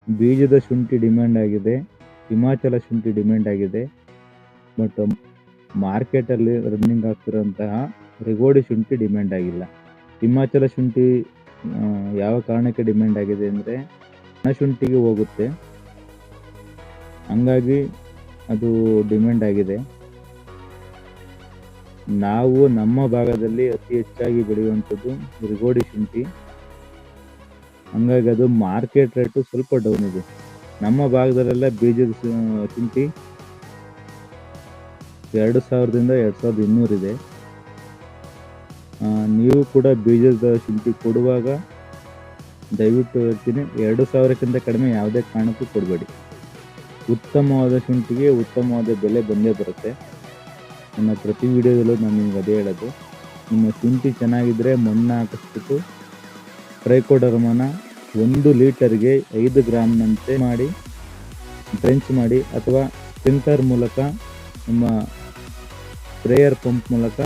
ಬೀಜದ ಶುಂಠಿ ಡಿಮ್ಯಾಂಡ್ ಆಗಿದೆ, ಹಿಮಾಚಲ ಶುಂಠಿ ಡಿಮ್ಯಾಂಡ್ ಆಗಿದೆ. ಬಟ್ ಮಾರ್ಕೆಟಲ್ಲಿ ರನ್ನಿಂಗ್ ಆಗ್ತಿರೋಂತಹ ರಿಗೋಡಿ ಶುಂಠಿ ಡಿಮ್ಯಾಂಡ್ ಆಗಿಲ್ಲ. ಹಿಮಾಚಲ ಶುಂಠಿ ಯಾವ ಕಾರಣಕ್ಕೆ ಡಿಮ್ಯಾಂಡ್ ಆಗಿದೆ ಅಂದರೆ ಒಣ ಶುಂಠಿಗೆ ಹೋಗುತ್ತೆ, ಹಂಗಾಗಿ ಅದು ಡಿಮ್ಯಾಂಡ್ ಆಗಿದೆ. ನಾವು ನಮ್ಮ ಭಾಗದಲ್ಲಿ ಅತಿ ಹೆಚ್ಚಾಗಿ ಬೆಳೆಯುವಂಥದ್ದು ರಿಗೋಡಿ ಶುಂಠಿ, ಹಂಗಾಗಿ ಅದು ಮಾರ್ಕೆಟ್ ರೇಟು ಸ್ವಲ್ಪ ಡೌನ್ ಇದೆ. ನಮ್ಮ ಭಾಗದಲ್ಲೆಲ್ಲ ಬೀಜದ ಶುಂಠಿ 2000ದಿಂದ 2200 ಇದೆ. ನೀವು ಕೂಡ ಬೀಜದ ಶುಂಠಿ ಕೊಡುವಾಗ ದಯವಿಟ್ಟು ಹೇಳ್ತೀನಿ, 2000ಕ್ಕಿಂತ ಕಡಿಮೆ ಯಾವುದೇ ಕಾರಣಕ್ಕೂ ಕೊಡಬೇಡಿ. ಉತ್ತಮವಾದ ಶುಂಠಿಗೆ ಉತ್ತಮವಾದ ಬೆಲೆ ಬಂದೇ ಬರುತ್ತೆ. ನನ್ನ ಪ್ರತಿ ವಿಡಿಯೋದಲ್ಲೂ ನಾನು ನಿಮ್ಗೆ ಅದೇ ಹೇಳೋದು, ನಿಮ್ಮ ಶುಂಠಿ ಚೆನ್ನಾಗಿದ್ದರೆ ಮಣ್ಣು ಹಾಕಿಸ್ಬಿಟ್ಟು ಟ್ರೈಕೋಡರ್ಮನ 1 ಲೀಟರ್ಗೆ 5 ಗ್ರಾಮ್ನಂತೆ ಮಾಡಿ ಡ್ರೆಂಚ್ ಮಾಡಿ, ಅಥವಾ ಸ್ಪ್ರಿಂಕ್ಲರ್ ಮೂಲಕ ನಿಮ್ಮ ಸ್ಪ್ರೇಯರ್ ಪಂಪ್ ಮೂಲಕ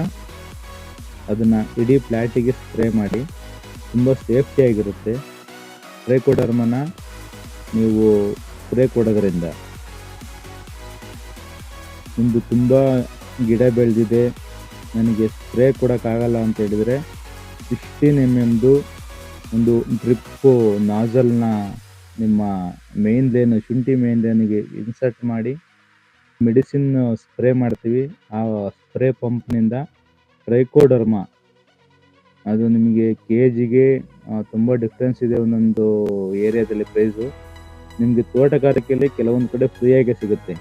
ಅದನ್ನು ಇಡೀ ಪ್ಲ್ಯಾಟಿಗೆ ಸ್ಪ್ರೇ ಮಾಡಿ. ತುಂಬ ಸೇಫ್ಟಿಯಾಗಿರುತ್ತೆ. ಟ್ರೈಕೋಡರ್ಮನ ನೀವು ಸ್ಪ್ರೇ ಕೊಡೋದ್ರಿಂದ ನಿಮ್ಮದು ತುಂಬ ಗಿಡ ಬೆಳೆದಿದೆ, ನನಗೆ ಸ್ಪ್ರೇ ಕೊಡೋಕ್ಕಾಗಲ್ಲ ಅಂತ ಹೇಳಿದರೆ 16 mm ಒಂದು ಡ್ರಿಪ್ಪು ನಾಜಲ್ನ ನಿಮ್ಮ ಮೇನ್ ಲೇನು ಶುಂಠಿ ಮೇನ್ ಲೇನಿಗೆ ಇನ್ಸರ್ಟ್ ಮಾಡಿ ಮೆಡಿಸಿನ್ ಸ್ಪ್ರೇ ಮಾಡ್ತೀವಿ. ಆ ಸ್ಪ್ರೇ ಪಂಪ್ನಿಂದ ಟ್ರೈಕೋಡರ್ಮ ಅದು ನಿಮಗೆ KGಗೆ ತುಂಬ ಡಿಫ್ರೆನ್ಸ್ ಇದೆ ಒಂದೊಂದು ಏರಿಯಾದಲ್ಲಿ ಪ್ರೈಸು. ನಿಮಗೆ ತೋಟಗಾರಿಕೆಯಲ್ಲಿ ಕೆಲವೊಂದು ಕಡೆ ಫ್ರೀಯಾಗೆ ಸಿಗುತ್ತೆ.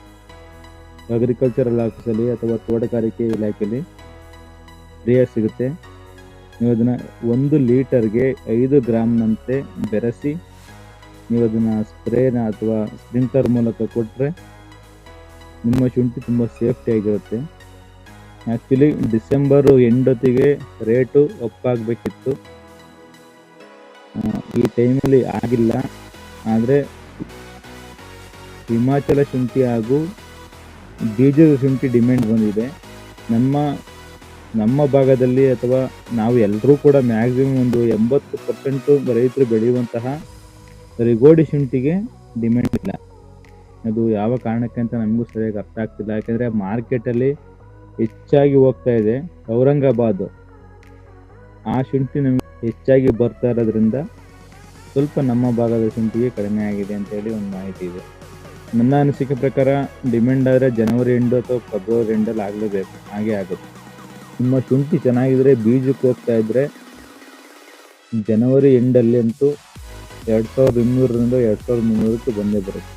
ಅಗ್ರಿಕಲ್ಚರಲ್ ಆಫೀಸಲ್ಲಿ ಅಥವಾ ತೋಟಗಾರಿಕೆ ಇಲಾಖೆಯಲ್ಲಿ ಫ್ರೀಯಾಗಿ ಸಿಗುತ್ತೆ. ನೀವು ಅದನ್ನು 1 ಲೀಟರ್ಗೆ 5 ಗ್ರಾಮ್ನಂತೆ ಬೆರೆಸಿ ನೀವು ಅದನ್ನು ಸ್ಪ್ರೇನ ಅಥವಾ ಸ್ಪ್ರಿಂಕ್ಲರ್ ಮೂಲಕ ಕೊಟ್ಟರೆ ನಿಮ್ಮ ಶುಂಠಿ ತುಂಬ ಸೇಫ್ಟಿಯಾಗಿರುತ್ತೆ. ಆ್ಯಕ್ಚುಲಿ ಡಿಸೆಂಬರು ಎಂಡೊತ್ತಿಗೆ ರೇಟು ಅಪ್ಪಾಗಬೇಕಿತ್ತು, ಈ ಟೈಮಲ್ಲಿ ಆಗಿಲ್ಲ. ಆದರೆ ಹಿಮಾಚಲ ಶುಂಠಿ ಹಾಗೂ ಬೀಜದ ಶುಂಠಿ ಡಿಮ್ಯಾಂಡ್ ಬಂದಿದೆ. ನಮ್ಮ ಭಾಗದಲ್ಲಿ ಅಥವಾ ನಾವು ಎಲ್ಲರೂ ಕೂಡ ಮ್ಯಾಕ್ಸಿಮಮ್ ಒಂದು 80% ರೈತರು ಬೆಳೆಯುವಂತಹ ರಿಗೋಡಿ ಶುಂಠಿಗೆ ಡಿಮ್ಯಾಂಡ್ ಇಲ್ಲ. ಅದು ಯಾವ ಕಾರಣಕ್ಕೆ ಅಂತ ನಮಗೂ ಸರಿಯಾಗಿ ಅರ್ಥ ಆಗ್ತಿಲ್ಲ. ಯಾಕೆಂದರೆ ಮಾರ್ಕೆಟಲ್ಲಿ ಹೆಚ್ಚಾಗಿ ಹೋಗ್ತಾ ಇದೆ ಔರಂಗಾಬಾದ್, ಆ ಶುಂಠಿ ನಮಗೆ ಹೆಚ್ಚಾಗಿ ಬರ್ತಾ ಇರೋದ್ರಿಂದ ಸ್ವಲ್ಪ ನಮ್ಮ ಭಾಗದ ಶುಂಠಿಗೆ ಕಡಿಮೆ ಆಗಿದೆ ಅಂತೇಳಿ ಒಂದು ಮಾಹಿತಿ ಇದೆ. ನನ್ನ ಅನಿಸಿಕೆ ಪ್ರಕಾರ ಡಿಮ್ಯಾಂಡ್ ಆದರೆ ಜನವರಿ ಎಂಡು ಅಥವಾ ಫೆಬ್ರವರಿ ಎಂಡಲ್ಲಿ ಆಗಲೇಬೇಕು, ಹಾಗೆ ಆಗುತ್ತೆ. ನಿಮ್ಮ ಶುಂಠಿ ಚೆನ್ನಾಗಿದ್ರೆ ಬೀಜಕ್ಕೆ ಹೋಗ್ತಾ ಇದ್ದರೆ ಜನವರಿ ಎಂಡಲ್ಲಿ ಅಂತೂ 2200ರಿಂದ 2300ಕ್ಕೆ ಬಂದೇ ಬರುತ್ತೆ.